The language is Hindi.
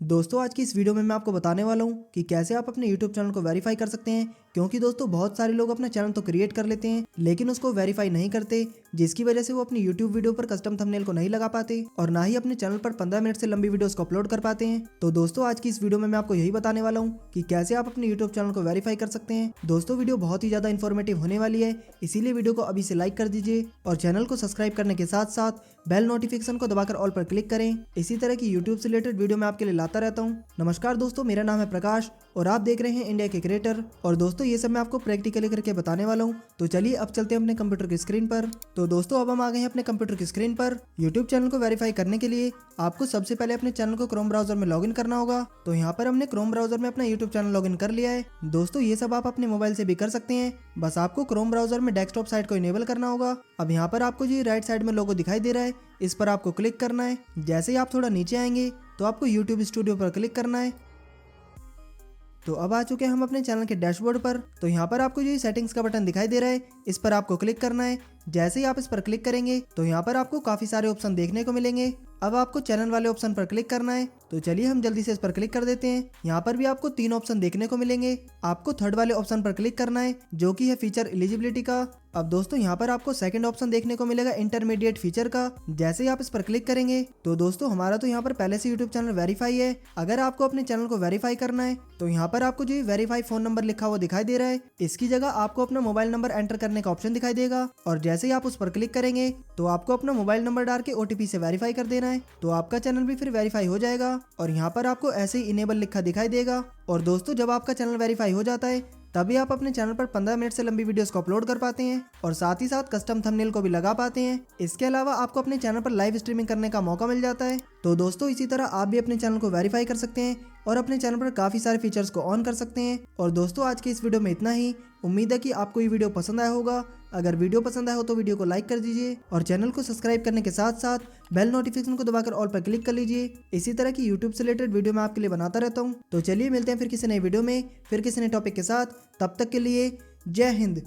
दोस्तों आज की इस वीडियो में मैं आपको बताने वाला हूँ कि कैसे आप अपने YouTube चैनल को वेरीफाई कर सकते हैं। क्योंकि दोस्तों बहुत सारे लोग अपना चैनल तो क्रिएट कर लेते हैं लेकिन उसको वेरीफाई नहीं करते, जिसकी वजह से वो अपनी YouTube वीडियो पर कस्टम थंबनेल को नहीं लगा पाते और ना ही अपने चैनल पर 15 मिनट से लंबी वीडियोस को अपलोड कर पाते हैं। तो दोस्तों आज की इस वीडियो में मैं आपको यही बताने वाला हूँ कि कैसे आप अपने YouTube चैनल को वेरीफाई कर सकते हैं। दोस्तों वीडियो बहुत ही ज्यादा इन्फॉर्मेटिव होने वाली है, इसीलिए वीडियो को अभी से लाइक कर दीजिए और चैनल को सब्सक्राइब करने के साथ साथ बेल नोटिफिकेशन को दबाकर ऑल पर क्लिक करें। इसी तरह की YouTube से रिलेटेड वीडियो मैं आपके लिए लाता रहता हूँ। नमस्कार दोस्तों, मेरा नाम है प्रकाश और आप देख रहे हैं इंडिया के क्रिएटर। और दोस्तों ये सब मैं आपको प्रैक्टिकली करके बताने वाला हूँ। तो चलिए अब चलते हैं अपने कंप्यूटर की स्क्रीन पर। तो दोस्तों अब हम आ गए हैं अपने कंप्यूटर की स्क्रीन पर। यूट्यूब चैनल को वेरीफाई करने के लिए आपको सबसे पहले अपने चैनल को क्रोम ब्राउजर में लॉगिन करना होगा। तो यहाँ पर हमने क्रोम ब्राउजर में अपना यूट्यूब चैनल लॉगिन कर लिया है। दोस्तों ये सब आप अपने मोबाइल से भी कर सकते हैं, बस आपको क्रोम ब्राउजर में डेस्कटॉप साइट को इनेबल करना होगा। अब यहाँ पर आपको जो राइट साइड में लोगो दिखाई दे रहा है, इस पर आपको क्लिक करना है। जैसे ही आप थोड़ा नीचे आएंगे तो आपको यूट्यूब स्टूडियो पर क्लिक करना है। तो अब आ चुके हैं हम अपने चैनल के डैशबोर्ड पर। तो यहाँ पर आपको जो सेटिंग्स का बटन दिखाई दे रहा है, इस पर आपको क्लिक करना है। जैसे ही आप इस पर क्लिक करेंगे तो यहाँ पर आपको काफी सारे ऑप्शन देखने को मिलेंगे। अब आपको चैनल वाले ऑप्शन पर क्लिक करना है। तो चलिए हम जल्दी से इस पर क्लिक कर देते हैं। यहाँ पर भी आपको 3 ऑप्शन देखने को मिलेंगे। आपको थर्ड वाले ऑप्शन पर क्लिक करना है जो कि है फीचर एलिजिबिलिटी का। अब दोस्तों यहाँ पर आपको सेकंड ऑप्शन देखने को मिलेगा इंटरमीडिएट फीचर का। जैसे ही आप इस पर क्लिक करेंगे तो दोस्तों हमारा तो यहाँ पर पहले से यूट्यूब चैनल वेरीफाई है। अगर आपको अपने चैनल को वेरीफाई करना है तो यहाँ पर आपको जो वेरीफाई फोन नंबर लिखा हुआ दिखाई दे रहा है, इसकी जगह आपको अपना मोबाइल नंबर एंटर करने का ऑप्शन दिखाई देगा। और जैसे ही आप उस पर क्लिक करेंगे तो आपको अपना मोबाइल नंबर डाल के OTP से वेरीफाई कर देना है। तो आपका चैनल भी फिर वेरीफाई हो जाएगा और यहाँ पर आपको ऐसे ही इनेबल लिखा दिखाई देगा। और दोस्तों जब आपका चैनल वेरीफाई हो जाता है तभी आप अपने चैनल पर 15 मिनट से लंबी वीडियोस को अपलोड कर पाते हैं और साथ ही साथ कस्टम थंबनेल को भी लगा पाते हैं। इसके अलावा आपको अपने चैनल पर लाइव स्ट्रीमिंग करने का मौका मिल जाता है। तो दोस्तों इसी तरह आप भी अपने चैनल को वेरीफाई कर सकते हैं और अपने चैनल पर काफी सारे फीचर्स को ऑन कर सकते हैं। और दोस्तों आज की इस वीडियो में इतना ही। उम्मीद है कि आपको ये वीडियो पसंद आया होगा। अगर वीडियो पसंद आया हो तो वीडियो को लाइक कर दीजिए और चैनल को सब्सक्राइब करने के साथ साथ बेल नोटिफिकेशन को दबाकर ऑल पर क्लिक कर लीजिए। इसी तरह की यूट्यूब से रिलेटेड वीडियो मैं आपके लिए बनाता रहता हूँ। तो चलिए मिलते हैं फिर किसी नए वीडियो में, फिर किसी नए टॉपिक के साथ। तब तक के लिए जय हिंद।